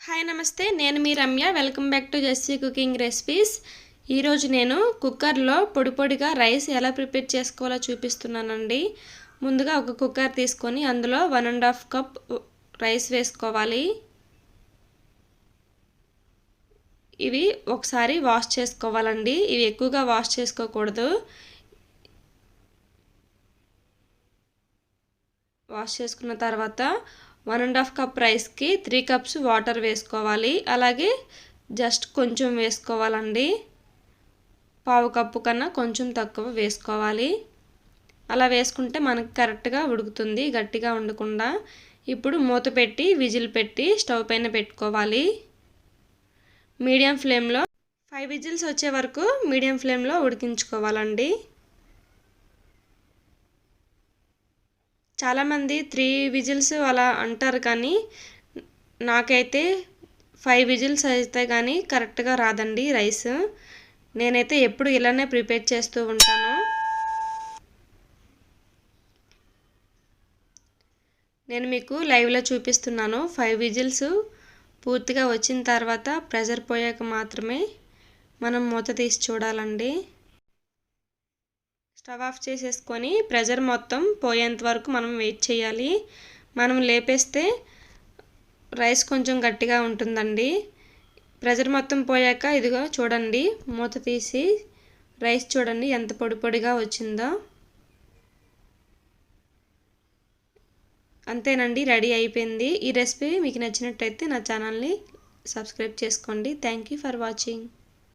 Hi నమస్తే, నేను మీ Ramya. Welcome back to Jessy cooking recipes. ఈరోజు నేను కుక్కర్లో పొడి పొడిగా రైస్ ఎలా ప్రిపేర్ చేసుకోవాలో చూపిస్తున్నానండి. ముందుగా ఒక కుక్కర్ తీసుకొని అందులో 1.5 కప్ రైస్ వేసుకోవాలి. ఇవి ఒకసారి వాష్ చేసుకోవాలండి. ఇవి ఎక్కువగా వాష్ చేసుకోకూడదు. వాష్ చేసుకున్న తర్వాత 1.5 కప్ రైస్కి 3 కప్స్ వాటర్ వేసుకోవాలి. అలాగే జస్ట్ కొంచెం వేసుకోవాలండి. పావు కప్పు కన్నా కొంచెం తక్కువ వేసుకోవాలి. అలా వేసుకుంటే మనకి కరెక్ట్గా ఉడుకుతుంది, గట్టిగా ఉండకుండా. ఇప్పుడు మూత పెట్టి విజిల్ పెట్టి స్టవ్ పైన పెట్టుకోవాలి. మీడియం ఫ్లేమ్లో 5 విజిల్స్ వచ్చే వరకు మీడియం ఫ్లేమ్లో ఉడికించుకోవాలండి. చాలామంది 3 విజిల్స్ అలా అంటారు, కానీ నాకైతే 5 విజిల్స్ అయితే కానీ కరెక్ట్గా రాదండి రైస్. నేనైతే ఎప్పుడు ఇలానే ప్రిపేర్ చేస్తూ ఉంటాను. నేను మీకు లైవ్లో చూపిస్తున్నాను. 5 విజిల్స్ పూర్తిగా వచ్చిన తర్వాత ప్రెషర్ పోయాక మాత్రమే మనం మూత తీసి చూడాలండి. స్టవ్ ఆఫ్ చేసేసుకొని ప్రెషర్ మొత్తం పోయేంత వరకు మనం వెయిట్ చేయాలి. మనం లేపేస్తే రైస్ కొంచెం గట్టిగా ఉంటుందండి. ప్రెషర్ మొత్తం పోయాక ఇదిగో చూడండి, మూత తీసి రైస్ చూడండి ఎంత పొడి పొడిగా వచ్చిందో. అంతేనండి, రెడీ అయిపోయింది. ఈ రెసిపీ మీకు నచ్చినట్టయితే నా ఛానల్ని సబ్స్క్రైబ్ చేసుకోండి. Thank you for watching.